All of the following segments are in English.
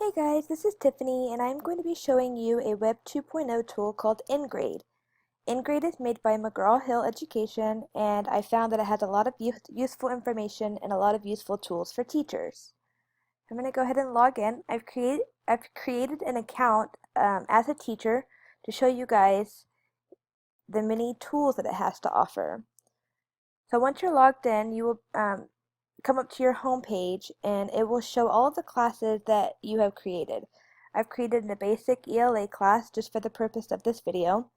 Hey guys, this is Tiffany and I'm going to be showing you a Web 2.0 tool called Engrade. Engrade is made by McGraw-Hill Education and I found that it has a lot of useful information and a lot of useful tools for teachers. I'm going to go ahead and log in. I've created an account as a teacher to show you guys the many tools that it has to offer. So once you're logged in, you will come up to your home page and it will show all of the classes that you have created. I've created a basic ELA class just for the purpose of this video.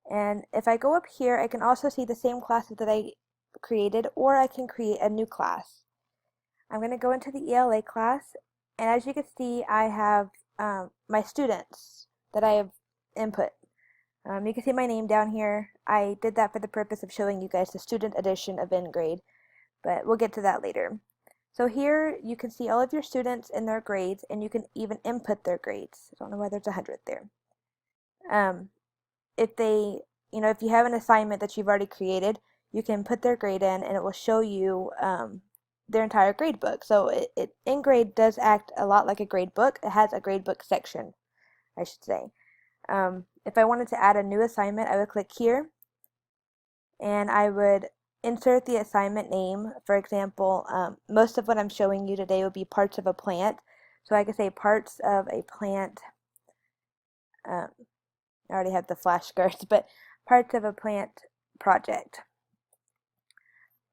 And if I go up here, I can also see the same classes that I created, or I can create a new class. I'm going to go into the ELA class, and as you can see, I have my students that I have input. You can see my name down here. I did that for the purpose of showing you guys the student edition of Engrade, but we'll get to that later. So here you can see all of your students and their grades, and you can even input their grades. I don't know why there's 100 there. If you have an assignment that you've already created, you can put their grade in and it will show you their entire grade book. So Engrade does act a lot like a grade book. It has a grade book section, I should say. If I wanted to add a new assignment, I would click here and I would insert the assignment name. For example, most of what I'm showing you today will be parts of a plant. So I could say parts of a plant. I already have the flashcards, but parts of a plant project.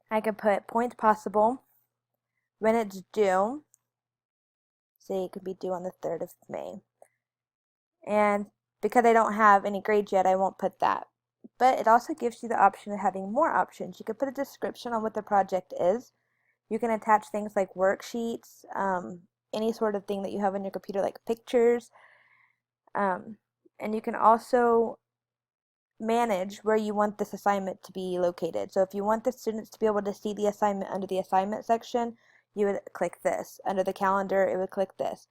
I could put points possible, when it's due. Say it could be due on the 3rd of May. And because I don't have any grades yet, I won't put that. But it also gives you the option of having more options. You could put a description on what the project is. You can attach things like worksheets, any sort of thing that you have on your computer like pictures. And you can also manage where you want this assignment to be located. So if you want the students to be able to see the assignment under the assignment section, you would click this. Under the calendar, it would click this.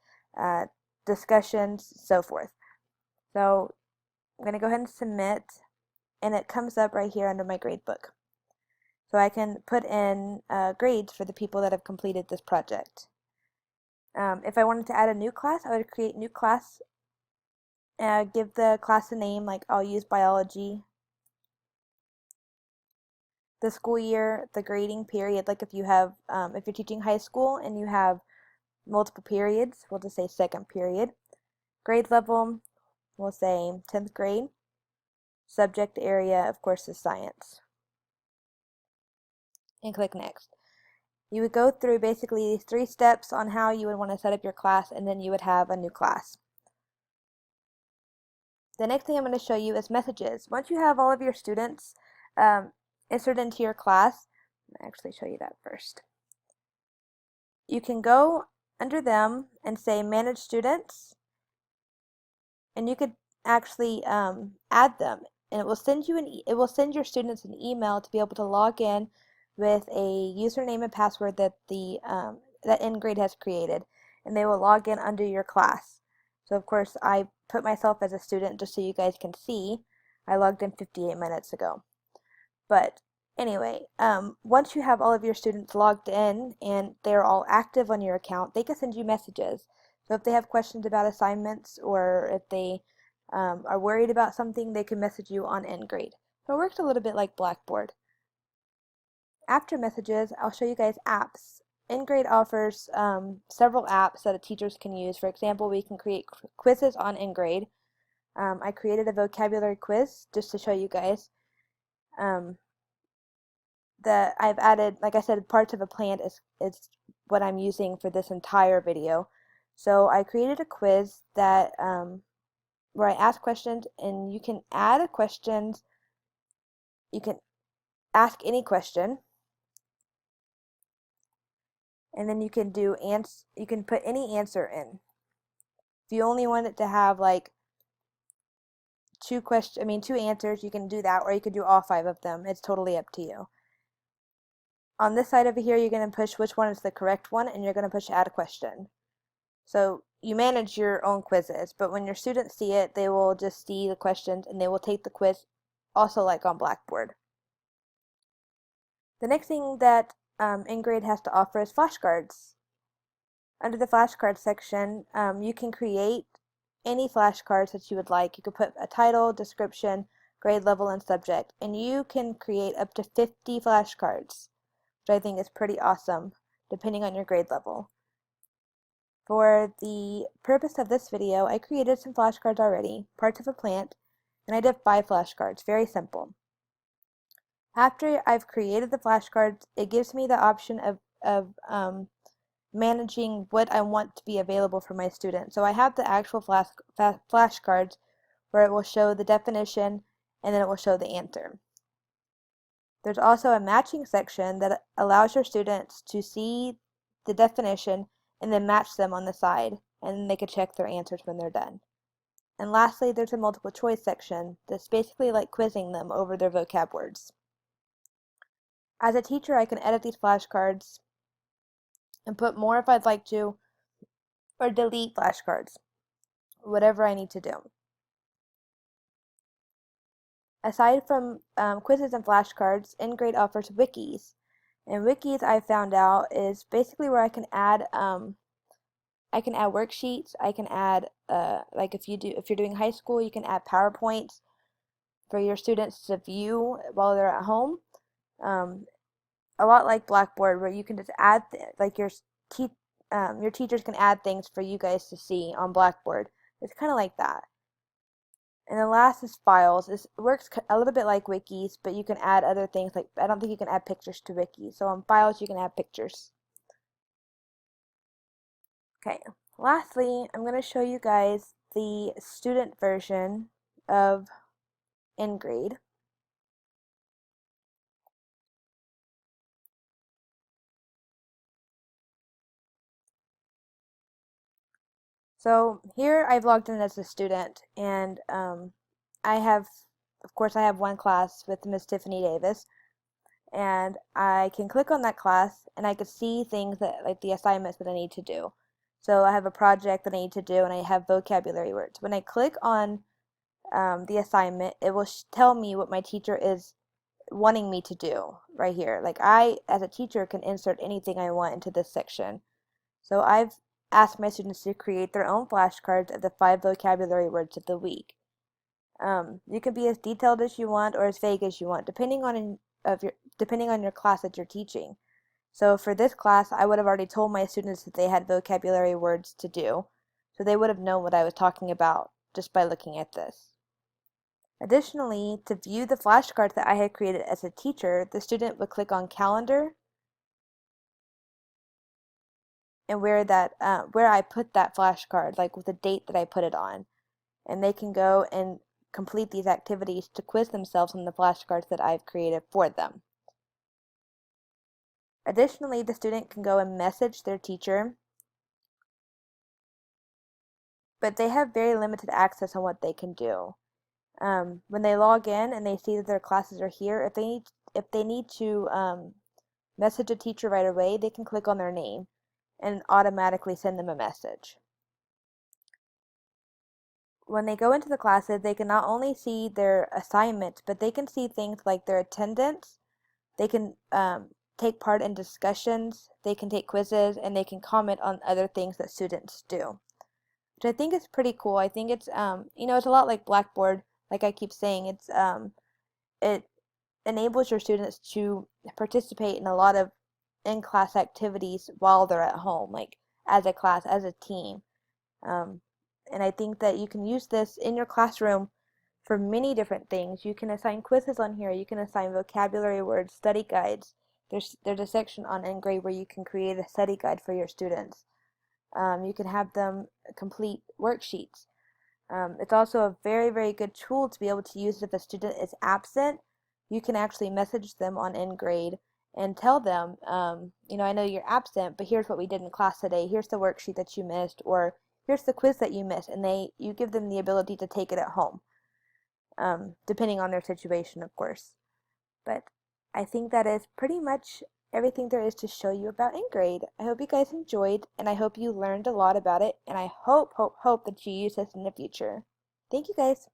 Discussions, so forth. So I'm going to go ahead and submit, and it comes up right here under my gradebook. So I can put in grades for the people that have completed this project. If I wanted to add a new class, I would create new class, give the class a name, like I'll use biology. The school year, the grading period, like if you're teaching high school and you have multiple periods, we'll just say second period. Grade level, we'll say 10th grade. Subject area, of course, is science. And click next. You would go through basically 3 steps on how you would want to set up your class, and then you would have a new class. The next thing I'm going to show you is messages. Once you have all of your students inserted into your class, I'll actually show you that first. You can go under them and say manage students, and you could actually add them, and it will send your students an email to be able to log in with a username and password that that Engrade has created, and they will log in under your class. So of course I put myself as a student just so you guys can see. I logged in 58 minutes ago. But anyway, once you have all of your students logged in and they're all active on your account, they can send you messages. So if they have questions about assignments, or if they are worried about something, they can message you on Engrade. So it works a little bit like Blackboard. After messages, I'll show you guys apps. Engrade offers several apps that teachers can use. For example, we can create quizzes on Engrade. I created a vocabulary quiz just to show you guys. I've added, like I said, parts of a plant is what I'm using for this entire video. So I created a quiz that where I ask questions, and you can add a question. You can ask any question, and then you can you can put any answer in. If you only want it to have like two answers, you can do that, or you can do all 5 of them. It's totally up to you. On this side over here, you're going to push which one is the correct one, and you're going to push add question. So you manage your own quizzes, but when your students see it, they will just see the questions and they will take the quiz, also like on Blackboard. The next thing that Engrade has to offer is flashcards. Under the flashcard section, you can create any flashcards that you would like. You could put a title, description, grade level, and subject, and you can create up to 50 flashcards, which I think is pretty awesome, depending on your grade level. For the purpose of this video, I created some flashcards already, parts of a plant, and I did 5 flashcards, very simple. After I've created the flashcards, it gives me the option of managing what I want to be available for my students. So I have the actual flashcards where it will show the definition and then it will show the answer. There's also a matching section that allows your students to see the definition and then match them on the side, and then they can check their answers when they're done. And lastly, there's a multiple choice section that's basically like quizzing them over their vocab words. As a teacher, I can edit these flashcards and put more if I'd like to, or delete flashcards, whatever I need to do. Aside from quizzes and flashcards, Engrade offers wikis. And wikis, I found out, is basically where I can add worksheets. I can add like if you're doing high school, you can add PowerPoints for your students to view while they're at home. A lot like Blackboard, where you can just add like your teachers can add things for you guys to see on Blackboard. It's kind of like that. And the last is files. It works a little bit like wikis, but you can add other things. Like, I don't think you can add pictures to wikis. So on files, you can add pictures. Okay, lastly, I'm going to show you guys the student version of Engrade. So here I've logged in as a student, and of course, I have one class with Miss Tiffany Davis, and I can click on that class, and I can see things that, like the assignments that I need to do. So I have a project that I need to do, and I have vocabulary words. When I click on the assignment, it will tell me what my teacher is wanting me to do right here. Like, I, as a teacher, can insert anything I want into this section. So I've asked my students to create their own flashcards of the 5 vocabulary words of the week. You can be as detailed as you want or as vague as you want, depending on your class that you're teaching. So for this class, I would have already told my students that they had vocabulary words to do, so they would have known what I was talking about just by looking at this. Additionally, to view the flashcards that I had created as a teacher, the student would click on Calendar, and where I put that flashcard, like with the date that I put it on, and they can go and complete these activities to quiz themselves on the flashcards that I've created for them. Additionally, the student can go and message their teacher, but they have very limited access on what they can do. When they log in and they see that their classes are here, if they need to message a teacher right away, they can click on their name and automatically send them a message. When they go into the classes, they can not only see their assignments, but they can see things like their attendance. They can take part in discussions, they can take quizzes, and they can comment on other things that students do, which I think is pretty cool. I think it's it's a lot like Blackboard. Like I keep saying, it enables your students to participate in a lot of in-class activities while they're at home, like as a class, as a team. And I think that you can use this in your classroom for many different things. You can assign quizzes on here. You can assign vocabulary words, study guides. There's a section on Engrade where you can create a study guide for your students. You can have them complete worksheets. It's also a very, very good tool to be able to use if a student is absent. You can actually message them on Engrade and tell them, I know you're absent, but here's what we did in class today. Here's the worksheet that you missed, or here's the quiz that you missed, and you give them the ability to take it at home, depending on their situation, of course. But I think that is pretty much everything there is to show you about Engrade. I hope you guys enjoyed, and I hope you learned a lot about it, and I hope that you use this in the future. Thank you guys.